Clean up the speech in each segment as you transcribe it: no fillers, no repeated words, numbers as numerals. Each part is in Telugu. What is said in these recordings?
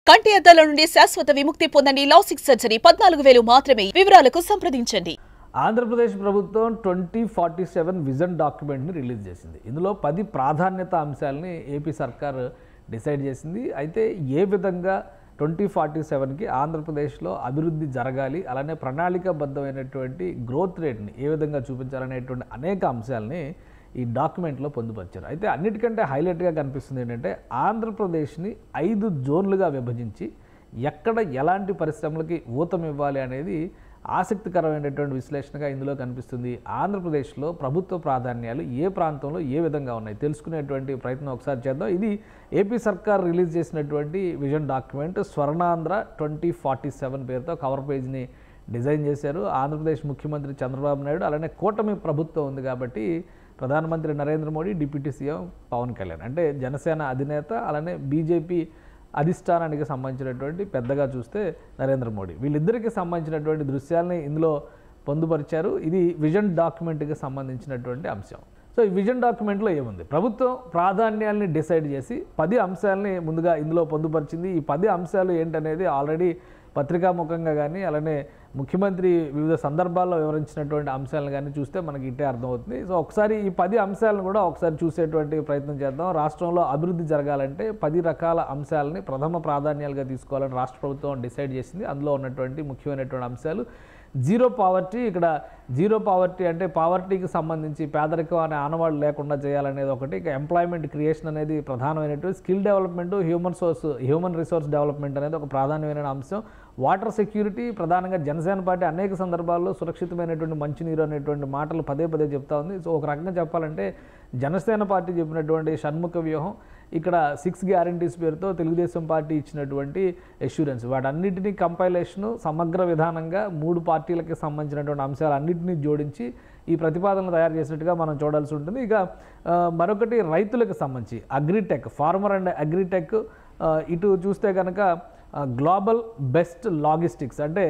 కంటి అద్దాల నుండి శాశ్వత విముక్తి పొందండి. లాసిక్ సర్జరీ 14,000 మాత్రమే. వివరాలకు సంప్రదించండి. ఆంధ్రప్రదేశ్ ప్రభుత్వం 2047 విజన్ డాక్యుమెంట్ని రిలీజ్ చేసింది. ఇందులో 10 ప్రాధాన్యత అంశాలని ఏపీ సర్కార్ డిసైడ్ చేసింది. అయితే ఏ విధంగా 2047కి ఆంధ్రప్రదేశ్లో అభివృద్ధి జరగాలి, అలానే ప్రణాళికాబద్ధమైనటువంటి గ్రోత్ రేట్ని ఏ విధంగా చూపించాలనేటువంటి అనేక అంశాలని ఈ డాక్యుమెంట్లో పొందుపరిచారు. అయితే అన్నిటికంటే హైలైట్గా కనిపిస్తుంది ఏంటంటే ఆంధ్రప్రదేశ్ని 5 జోన్లుగా విభజించి ఎక్కడ ఎలాంటి పరిశ్రమలకి ఊతం ఇవ్వాలి అనేది ఆసక్తికరమైనటువంటి విశ్లేషణగా ఇందులో కనిపిస్తుంది. ఆంధ్రప్రదేశ్లో ప్రభుత్వ ప్రాధాన్యాలు ఏ ప్రాంతంలో ఏ విధంగా ఉన్నాయి తెలుసుకునేటువంటి ప్రయత్నం ఒకసారి చేద్దాం. ఇది ఏపీ సర్కార్ రిలీజ్ చేసినటువంటి విజన్ డాక్యుమెంట్. స్వర్ణాంధ్ర 2047 పేరుతో కవర్ పేజ్ని డిజైన్ చేశారు. ఆంధ్రప్రదేశ్ ముఖ్యమంత్రి చంద్రబాబు నాయుడు, అలానే కూటమి ప్రభుత్వం ఉంది కాబట్టి ప్రధానమంత్రి నరేంద్ర మోడీ, డిప్యూటీ సీఎం పవన్ కళ్యాణ్, అంటే జనసేన అధినేత, అలానే బీజేపీ అధిష్టానానికి సంబంధించినటువంటి పెద్దగా చూస్తే నరేంద్ర మోడీ, వీళ్ళిద్దరికీ సంబంధించినటువంటి దృశ్యాలని ఇందులో పొందుపరిచారు. ఇది విజన్ డాక్యుమెంట్కి సంబంధించినటువంటి అంశం. సో ఈ విజన్ డాక్యుమెంట్లో ఏముంది? ప్రభుత్వం ప్రాధాన్యాల్ని డిసైడ్ చేసి 10 అంశాలని ముందుగా ఇందులో పొందుపరిచింది. ఈ 10 అంశాలు ఏంటనేది ఆల్రెడీ పత్రికాముఖంగా కానీ, అలానే ముఖ్యమంత్రి వివిధ సందర్భాల్లో వివరించినటువంటి అంశాలను కానీ చూస్తే మనకి ఇట్టే అర్థమవుతుంది. సో ఒకసారి ఈ 10 అంశాలను కూడా ఒకసారి చూసేటువంటి ప్రయత్నం చేద్దాం. రాష్ట్రంలో అభివృద్ధి జరగాలంటే 10 రకాల అంశాలని ప్రథమ ప్రాధాన్యాలుగా తీసుకోవాలని రాష్ట్ర ప్రభుత్వం డిసైడ్ చేసింది. అందులో ఉన్నటువంటి ముఖ్యమైనటువంటి అంశాలు జీరో పావర్టీ. ఇక్కడ జీరో పావర్టీ అంటే పావర్టీకి సంబంధించి పేదరికం అనే ఆనవాళ్ళు లేకుండా చేయాలనేది ఒకటి. ఇక ఎంప్లాయ్మెంట్ క్రియేషన్ అనేది ప్రధానమైనటువంటి, skill development, human resource development అనేది ఒక ప్రాధాన్యమైన అంశం. వాటర్ సెక్యూరిటీ, ప్రధానంగా జనసేన పార్టీ అనేక సందర్భాల్లో సురక్షితమైనటువంటి మంచినీరు అనేటువంటి మాటలు పదే పదే చెప్తా ఉంది. సో ఒక రకంగా చెప్పాలంటే జనసేన పార్టీ చెప్పినటువంటి షణ్ముఖ వ్యూహం, ఇక్కడ 6 గ్యారంటీస్ పేరుతో తెలుగుదేశం పార్టీ ఇచ్చినటువంటి అష్యూరెన్స్, వాటన్నిటినీ కంపైలేషను సమగ్ర విధానంగా 3 పార్టీలకి సంబంధించినటువంటి అంశాలన్నింటినీ జోడించి ఈ ప్రతిపాదనలు తయారు చేసినట్టుగా మనం చూడాల్సి ఉంటుంది. ఇక మరొకటి రైతులకు సంబంధించి అగ్రిటెక్, ఫార్మర్ అండ్ అగ్రిటెక్. ఇటు చూస్తే కనుక గ్లోబల్ బెస్ట్ లాజిస్టిక్స్, అంటే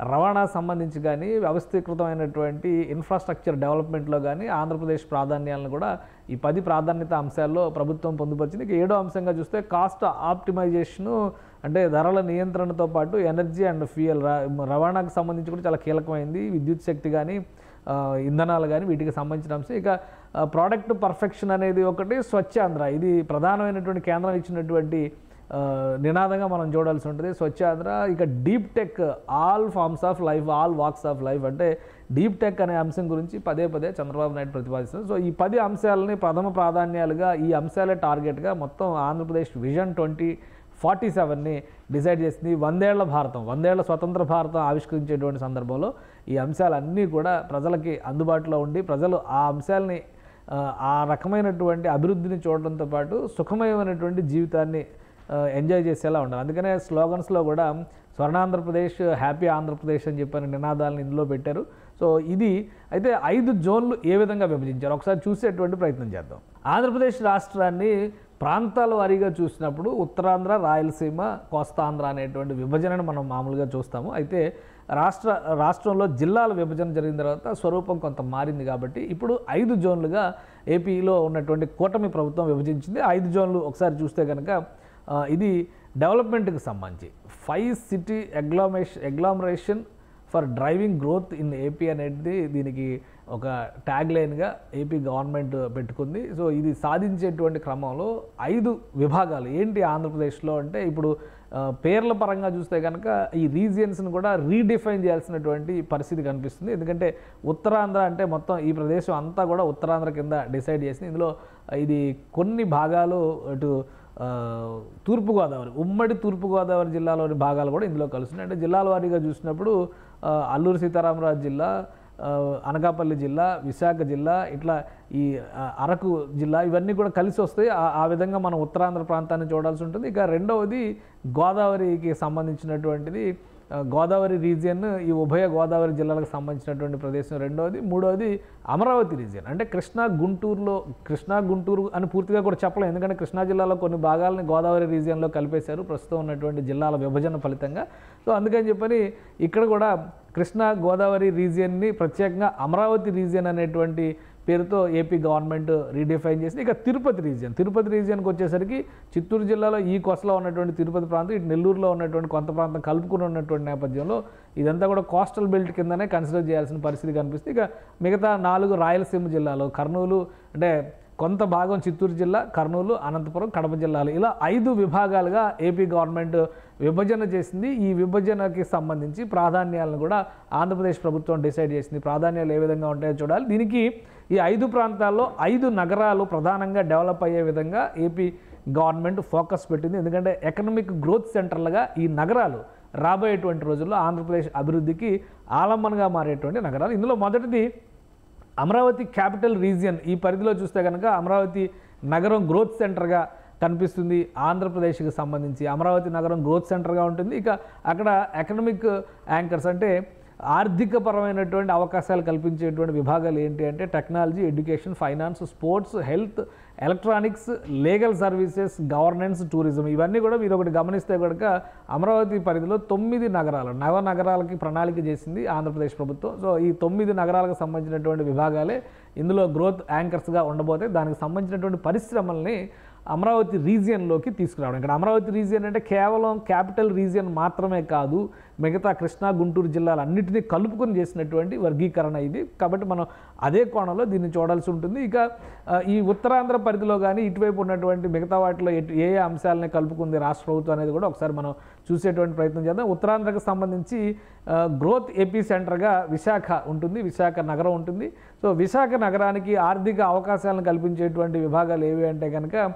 రవాణా సంబంధించి కానీ, వ్యవస్థీకృతమైనటువంటి ఇన్ఫ్రాస్ట్రక్చర్ డెవలప్మెంట్లో కానీ ఆంధ్రప్రదేశ్ ప్రాధాన్యాలను కూడా ఈ 10 ప్రాధాన్యత అంశాల్లో ప్రభుత్వం పొందుపరిచింది. ఇక 7వ అంశంగా చూస్తే కాస్ట్ ఆప్టిమైజేషను, అంటే ధరల నియంత్రణతో పాటు ఎనర్జీ అండ్ ఫ్యూయల్, రవాణాకు సంబంధించి కూడా చాలా కీలకమైంది. విద్యుత్ శక్తి కానీ, ఇంధనాలు కానీ, వీటికి సంబంధించిన అంశం. ఇక ప్రోడక్ట్ పర్ఫెక్షన్ అనేది ఒకటి. స్వచ్ఛాంధ్ర, ఇది ప్రధానమైనటువంటి కేంద్రం ఇచ్చినటువంటి నినాదంగా మనం చూడాల్సి ఉంటుంది, స్వచ్ఛాంధ్ర. ఇక deep tech, all forms of life, all walks of life, అంటే డీప్ టెక్ అనే అంశం గురించి పదే పదే చంద్రబాబు నాయుడు ప్రతిపాదిస్తారు. సో ఈ 10 అంశాలని ప్రథమ ప్రాధాన్యాలుగా, ఈ అంశాలే టార్గెట్గా మొత్తం ఆంధ్రప్రదేశ్ విజన్ 2047ని డిసైడ్ చేసింది. 100 ఏళ్ల భారతం, 100 ఏళ్ల స్వతంత్ర భారతం ఆవిష్కరించేటువంటి సందర్భంలో ఈ అంశాలన్నీ కూడా ప్రజలకి అందుబాటులో ఉండి, ప్రజలు ఆ అంశాలని, ఆ రకమైనటువంటి అభివృద్ధిని చూడడంతో పాటు సుఖమయమైనటువంటి జీవితాన్ని ఎంజాయ్ చేసేలా ఉండాలి. అందుకనే స్లోగన్స్లో కూడా స్వర్ణాంధ్రప్రదేశ్, హ్యాపీ ఆంధ్రప్రదేశ్ అని చెప్పని నినాదాలను ఇందులో పెట్టారు. సో ఇది అయితే 5 జోన్లు ఏ విధంగా విభజించారు ఒకసారి చూసేటువంటి ప్రయత్నం చేద్దాం. ఆంధ్రప్రదేశ్ రాష్ట్రాన్ని ప్రాంతాల వారీగా చూసినప్పుడు ఉత్తరాంధ్ర, రాయలసీమ, కోస్తాంధ్ర అనేటువంటి విభజనను మనం మామూలుగా చూస్తాము. అయితే రాష్ట్రంలో జిల్లాల విభజన జరిగిన తర్వాత స్వరూపం కొంత మారింది కాబట్టి ఇప్పుడు 5 జోన్లుగా ఏపీలో ఉన్నటువంటి కూటమి ప్రభుత్వం విభజించింది. 5 జోన్లు ఒకసారి చూస్తే కనుక ఇది డెవలప్మెంట్కి సంబంధించి 5 city agglomeration for driving growth in AP అనేది దీనికి ఒక ట్యాగ్ లైన్గా ఏపీ గవర్నమెంట్ పెట్టుకుంది. సో ఇది సాధించేటువంటి క్రమంలో 5 విభాగాలు ఏంటి ఆంధ్రప్రదేశ్లో అంటే, ఇప్పుడు పేర్ల పరంగా చూస్తే కనుక ఈ రీజియన్స్ని కూడా రీడిఫైన్ చేయాల్సినటువంటి పరిస్థితి కనిపిస్తుంది. ఎందుకంటే ఉత్తరాంధ్ర అంటే మొత్తం ఈ ప్రదేశం అంతా కూడా ఉత్తరాంధ్ర కింద డిసైడ్ చేసింది. ఇందులో ఇది కొన్ని భాగాలు ఇటు తూర్పుగోదావరి, ఉమ్మడి తూర్పుగోదావరి జిల్లాలోని భాగాలు కూడా ఇందులో కలుస్తున్నాయి. అంటే జిల్లాల వారీగా చూసినప్పుడు అల్లూరు సీతారామరాజు జిల్లా, అనకాపల్లి జిల్లా, విశాఖ జిల్లా, ఇట్లా ఈ అరకు జిల్లా, ఇవన్నీ కూడా కలిసి వస్తాయి. ఆ విధంగా మనం ఉత్తరాంధ్ర ప్రాంతాన్ని చూడాల్సి ఉంటుంది. ఇక రెండవది గోదావరికి సంబంధించినటువంటిది, గోదావరి రీజియన్, ఈ ఉభయ గోదావరి జిల్లాలకు సంబంధించినటువంటి ప్రదేశం రెండవది. మూడవది అమరావతి రీజియన్, అంటే కృష్ణా గుంటూరు అని పూర్తిగా కూడా చెప్పలేం, ఎందుకంటే కృష్ణా జిల్లాలో కొన్ని భాగాలని గోదావరి రీజియన్లో కలిపేశారు ప్రస్తుతం ఉన్నటువంటి జిల్లాల విభజన ఫలితంగా. సో అందుకని చెప్పని ఇక్కడ కూడా కృష్ణా గోదావరి రీజియన్ని ప్రత్యేకంగా అమరావతి రీజియన్ అనేటువంటి పేరుతో ఏపీ గవర్నమెంట్ రీడిఫైన్ చేసింది. ఇక తిరుపతి రీజియన్కి వచ్చేసరికి చిత్తూరు జిల్లాలో ఈ కొసలో ఉన్నటువంటి తిరుపతి ప్రాంతం, ఇటు నెల్లూరులో ఉన్నటువంటి కొంత ప్రాంతం కలుపుకుని ఉన్నటువంటి నేపథ్యంలో ఇదంతా కూడా కోస్టల్ బెల్ట్ కిందనే కన్సిడర్ చేయాల్సిన పరిస్థితి కనిపిస్తుంది. ఇక మిగతా 4 రాయలసీమ జిల్లాలు, కర్నూలు అంటే కొంత భాగం చిత్తూరు జిల్లా, కర్నూలు, అనంతపురం, కడప జిల్లాలు, ఇలా 5 విభాగాలుగా ఏపీ గవర్నమెంట్ విభజన చేసింది. ఈ విభజనకి సంబంధించి ప్రాధాన్యాలను కూడా ఆంధ్రప్రదేశ్ ప్రభుత్వం డిసైడ్ చేసింది. ప్రాధాన్యాలు ఏ విధంగా ఉంటాయో చూడాలి. దీనికి ఈ 5 ప్రాంతాల్లో 5 నగరాలు ప్రధానంగా డెవలప్ అయ్యే విధంగా ఏపీ గవర్నమెంట్ ఫోకస్ పెట్టింది. ఎందుకంటే ఎకనామిక్ గ్రోత్ సెంటర్లుగా ఈ నగరాలు రాబోయేటువంటి రోజుల్లో ఆంధ్రప్రదేశ్ అభివృద్ధికి ఆలంబనగా మారేటువంటి నగరాలు. ఇందులో మొదటిది అమరావతి క్యాపిటల్ రీజియన్. ఈ పరిధిలో చూస్తే కనుక అమరావతి నగరం గ్రోత్ సెంటర్గా కనిపిస్తుంది. ఆంధ్రప్రదేశ్కి సంబంధించి అమరావతి నగరం గ్రోత్ సెంటర్గా ఉంటుంది. ఇక అక్కడ ఎకనామిక్ యాంకర్స్ అంటే ఆర్థికపరమైనటువంటి అవకాశాలు కల్పించేటువంటి విభాగాలు ఏంటి అంటే technology, education, finance, sports, health, electronics, legal services, governance, tourism, ఇవన్నీ కూడా మీరు ఒకటి గమనిస్తే కనుక అమరావతి పరిధిలో 9 నగరాలు, నగరాలకి ప్రణాళిక చేసింది ఆంధ్రప్రదేశ్ ప్రభుత్వం. సో ఈ 9 నగరాలకు సంబంధించినటువంటి విభాగాలే ఇందులో గ్రోత్ యాంకర్స్గా ఉండబోతే దానికి సంబంధించినటువంటి పరిశ్రమల్ని అమరావతి రీజియన్లోకి తీసుకురావడం. ఇక్కడ అమరావతి రీజియన్ అంటే కేవలం క్యాపిటల్ రీజియన్ మాత్రమే కాదు, మిగతా కృష్ణా, గుంటూరు జిల్లాలన్నింటినీ కలుపుకొని చేసినటువంటి వర్గీకరణ ఇది. కాబట్టి మనం అదే కోణంలో దీన్ని చూడాల్సి ఉంటుంది. ఇక ఈ ఉత్తరాంధ్ర పరిధిలో కానీ ఇటువైపు ఉన్నటువంటి మిగతా వాటిలో ఏ అంశాలని కలుపుకుంది రాష్ట్ర ప్రభుత్వం అనేది కూడా ఒకసారి మనం చూసేటువంటి ప్రయత్నం చేద్దాం. ఉత్తరాంధ్రకు సంబంధించి గ్రోత్ ఏపీ సెంటర్గా విశాఖ ఉంటుంది, విశాఖ నగరం ఉంటుంది. సో విశాఖ నగరానికి ఆర్థిక అవకాశాలను కల్పించేటువంటి విభాగాలు ఏవి అంటే కనుక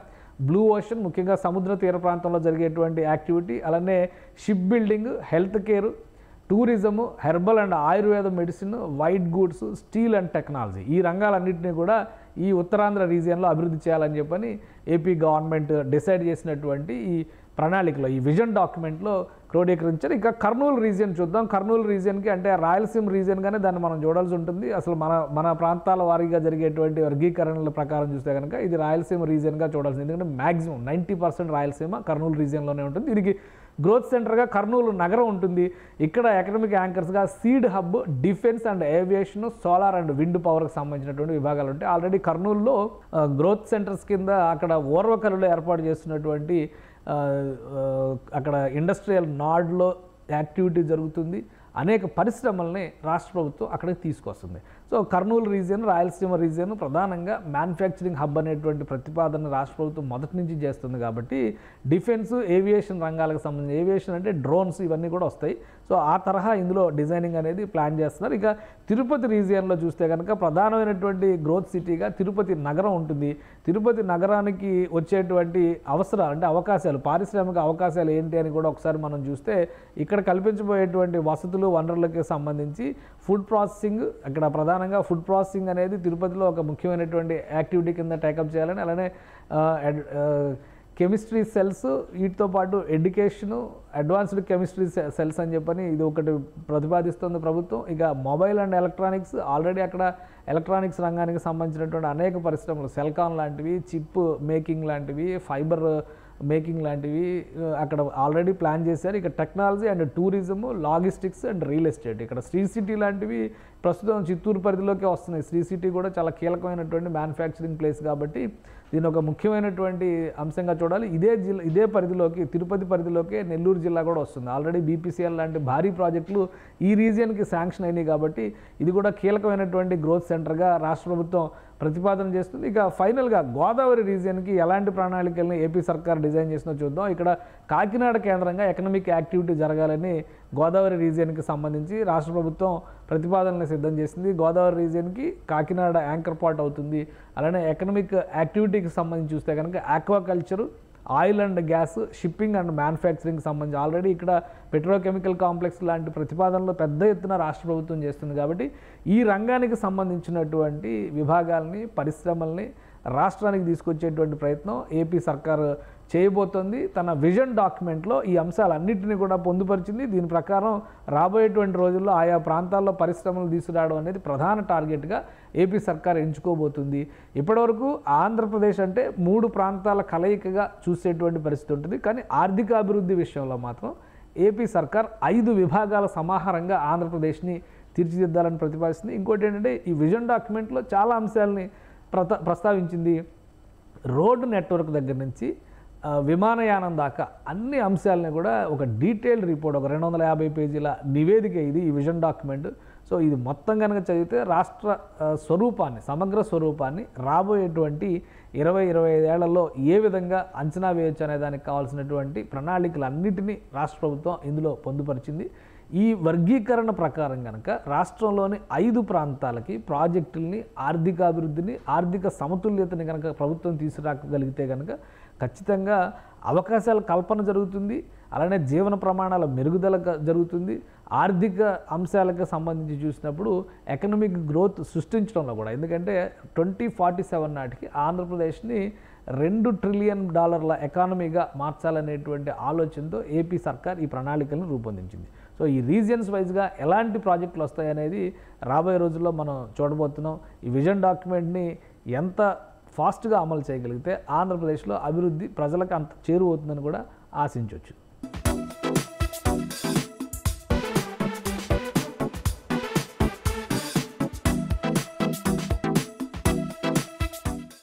బ్లూ ఓషన్, ముఖ్యంగా సముద్ర తీర ప్రాంతంలో జరిగేటువంటి యాక్టివిటీ, అలానే ship building, health care, tourism, herbal and Ayurveda medicine, white goods, steel and technology, ఈ రంగాలన్నింటినీ కూడా ఈ ఉత్తరాంధ్ర రీజియన్లో అభివృద్ధి చేయాలని చెప్పని ఏపీ గవర్నమెంట్ డిసైడ్ చేసినటువంటి ఈ ప్రణాళికలో, ఈ విజన్ డాక్యుమెంట్లో క్రోడీకరించారు. ఇక కర్నూలు రీజియన్ చూద్దాం. కర్నూలు రీజియన్కి అంటే రాయలసీమ రీజియన్గానే దాన్ని మనం చూడాల్సి ఉంటుంది. అసలు మన ప్రాంతాల వారీగా జరిగేటువంటి వర్గీకరణల ప్రకారం చూస్తే కనుక ఇది రాయలసీమ రీజియన్గా చూడాల్సింది. ఎందుకంటే మ్యాక్సిమం 90% రాయలసీమ కర్నూలు రీజియన్లోనే ఉంటుంది. దీనికి గ్రోత్ సెంటర్గా కర్నూలు నగరం ఉంటుంది. ఇక్కడ ఎకనామిక్ యాంకర్స్గా seed hub, defence and aviation, solar and wind పవర్కి సంబంధించినటువంటి విభాగాలు ఉంటాయి. ఆల్రెడీ కర్నూలులో గ్రోత్ సెంటర్స్ కింద అక్కడ ఓర్వకల్లులో ఏర్పాటు చేస్తున్నటువంటి అక్కడ ఇండస్ట్రియల్ నాడ్లో యాక్టివిటీ జరుగుతుంది. అనేక పరిశ్రమల్ని రాష్ట్ర ప్రభుత్వం అక్కడికి తీసుకొస్తుంది. So Kurnool region, Rayalaseema region ప్రధానంగా మ్యానుఫ్యాక్చరింగ్ హబ్ అనేటువంటి ప్రతిపాదన రాష్ట్ర ప్రభుత్వం మొదటి నుంచి చేస్తుంది. కాబట్టి డిఫెన్స్, ఏవియేషన్ రంగాలకు సంబంధించి, ఏవియేషన్ అంటే డ్రోన్స్, ఇవన్నీ కూడా వస్తాయి. సో ఆ తరహా ఇందులో డిజైనింగ్ అనేది ప్లాన్ చేస్తున్నారు. ఇక తిరుపతి రీజియన్లో చూస్తే కనుక ప్రధానమైనటువంటి గ్రోత్ సిటీగా తిరుపతి నగరం ఉంటుంది. తిరుపతి నగరానికి వచ్చేటువంటి అవసరాలు అంటే అవకాశాలు, పారిశ్రామిక అవకాశాలు ఏంటి అని కూడా ఒకసారి మనం చూస్తే ఇక్కడ కల్పించబోయేటువంటి వసతులు, వనరులకి సంబంధించి ఫుడ్ ప్రాసెసింగ్, అక్కడ ప్రధానంగా ఫుడ్ ప్రాసెసింగ్ అనేది తిరుపతిలో ఒక ముఖ్యమైనటువంటి యాక్టివిటీ కింద టేకప్ చేయాలని, అలానే కెమిస్ట్రీ సెల్స్, వీటితో పాటు ఎడ్యుకేషను, అడ్వాన్స్డ్ కెమిస్ట్రీ సెల్స్ అని చెప్పని ఇది ఒకటి ప్రతిపాదిస్తుంది ప్రభుత్వం. ఇక మొబైల్ అండ్ ఎలక్ట్రానిక్స్, ఆల్రెడీ అక్కడ ఎలక్ట్రానిక్స్ రంగానికి సంబంధించినటువంటి అనేక పరిశ్రమలు, సెల్కాన్ లాంటివి, చిప్ మేకింగ్ లాంటివి, ఫైబర్ మేకింగ్ లాంటివి అక్కడ ఆల్రెడీ ప్లాన్ చేశారు. ఇక technology and tourism, logistics and real estate, ఇక్కడ శ్రీ సిటీ లాంటివి ప్రస్తుతం చిత్తూరు పరిధిలోకి వస్తున్నాయి. శ్రీ సిటీ కూడా చాలా కీలకమైనటువంటి మ్యానుఫ్యాక్చరింగ్ ప్లేస్ కాబట్టి దీని ఒక ముఖ్యమైనటువంటి అంశంగా చూడాలి. ఇదే పరిధిలోకి, తిరుపతి పరిధిలోకి నెల్లూరు జిల్లా కూడా వస్తుంది. ఆల్రెడీ బీపీసీఎల్ లాంటి భారీ ప్రాజెక్టులు ఈ రీజియన్కి శాంక్షన్ అయినాయి కాబట్టి ఇది కూడా కీలకమైనటువంటి గ్రోత్ సెంటర్గా రాష్ట్ర ప్రభుత్వం ప్రతిపాదన చేస్తుంది. ఇక ఫైనల్గా గోదావరి రీజియన్కి ఎలాంటి ప్రణాళికల్ని ఏపీ సర్కార్ డిజైన్ చేసినా చూద్దాం. ఇక్కడ కాకినాడ కేంద్రంగా ఎకనామిక్ యాక్టివిటీ జరగాలని గోదావరి రీజియన్కి సంబంధించి రాష్ట్ర ప్రభుత్వం ప్రతిపాదనలు సిద్ధం చేసింది. గోదావరి రీజియన్కి కాకినాడ యాంకర్ పార్ట్ అవుతుంది. అలానే ఎకనామిక్ యాక్టివిటీకి సంబంధించి చూస్తే కనుక ఆక్వాకల్చరు, oil and gas, shipping and manufacturing సంబంధించి ఆల్రెడీ ఇక్కడ పెట్రోకెమికల్ కాంప్లెక్స్ లాంటి ప్రతిపాదనలు పెద్ద ఎత్తున రాష్ట్ర ప్రభుత్వం చేస్తుంది. కాబట్టి ఈ రంగానికి సంబంధించినటువంటి విభాగాల్ని, పరిశ్రమల్ని రాష్ట్రానికి తీసుకొచ్చేటువంటి ప్రయత్నం ఏపీ సర్కారు చేయబోతోంది. తన విజన్ డాక్యుమెంట్లో ఈ అంశాలన్నింటినీ కూడా పొందుపరిచింది. దీని ప్రకారం రాబోయేటువంటి రోజుల్లో ఆయా ప్రాంతాల్లో పరిశ్రమలు తీసుకురావడం అనేది ప్రధాన టార్గెట్గా ఏపీ సర్కార్ ఎంచుకోబోతుంది. ఇప్పటివరకు ఆంధ్రప్రదేశ్ అంటే 3 ప్రాంతాల కలయికగా చూసేటువంటి పరిస్థితి ఉంటుంది. కానీ ఆర్థిక అభివృద్ధి విషయంలో మాత్రం ఏపీ సర్కార్ 5 విభాగాల సమాహారంగా ఆంధ్రప్రదేశ్ని తీర్చిదిద్దాలని ప్రతిపాదిస్తుంది. ఇంకోటి ఏంటంటే ఈ విజన్ డాక్యుమెంట్లో చాలా అంశాలని ప్రస్తావించింది. రోడ్డు నెట్వర్క్ దగ్గర నుంచి విమానయానం దాకా అన్ని అంశాలని కూడా ఒక డీటెయిల్డ్ రిపోర్ట్, ఒక 250 పేజీల నివేదిక ఇది ఈ విజన్ డాక్యుమెంట్. సో ఇది మొత్తం కనుక చదివితే రాష్ట్ర స్వరూపాన్ని, సమగ్ర స్వరూపాన్ని రాబోయేటువంటి 20-25 ఏళ్లలో ఏ విధంగా అంచనా వేయొచ్చు అనే దానికి కావాల్సినటువంటి ప్రణాళికలన్నిటినీ రాష్ట్ర ప్రభుత్వం ఇందులో పొందుపరిచింది. ఈ వర్గీకరణ ప్రకారం కనుక రాష్ట్రంలోని 5 ప్రాంతాలకి ప్రాజెక్టుల్ని, ఆర్థికాభివృద్ధిని, ఆర్థిక సమతుల్యతని కనుక ప్రభుత్వం తీసుకురాగలిగితే కనుక ఖచ్చితంగా అవకాశాల కల్పన జరుగుతుంది. అలానే జీవన ప్రమాణాల మెరుగుదల జరుగుతుంది. ఆర్థిక అంశాలకు సంబంధించి చూసినప్పుడు ఎకనామిక్ గ్రోత్ సృష్టించడంలో కూడా, ఎందుకంటే 2047 నాటికి ఆంధ్రప్రదేశ్ని $2 ట్రిలియన్ ఎకానమీగా మార్చాలనేటువంటి ఆలోచనతో ఏపీ సర్కార్ ఈ ప్రణాళికలను రూపొందించింది. సో ఈ రీజియన్స్ వైజ్గా ఎలాంటి ప్రాజెక్టులు వస్తాయనేది రాబోయే రోజుల్లో మనం చూడబోతున్నాం. ఈ విజన్ డాక్యుమెంట్ని ఎంత ఫాస్ట్గా అమలు చేయగలిగితే ఆంధ్రప్రదేశ్లో అభివృద్ధి ప్రజలకు అంత చేరువవుతుందని కూడా ఆశించవచ్చు.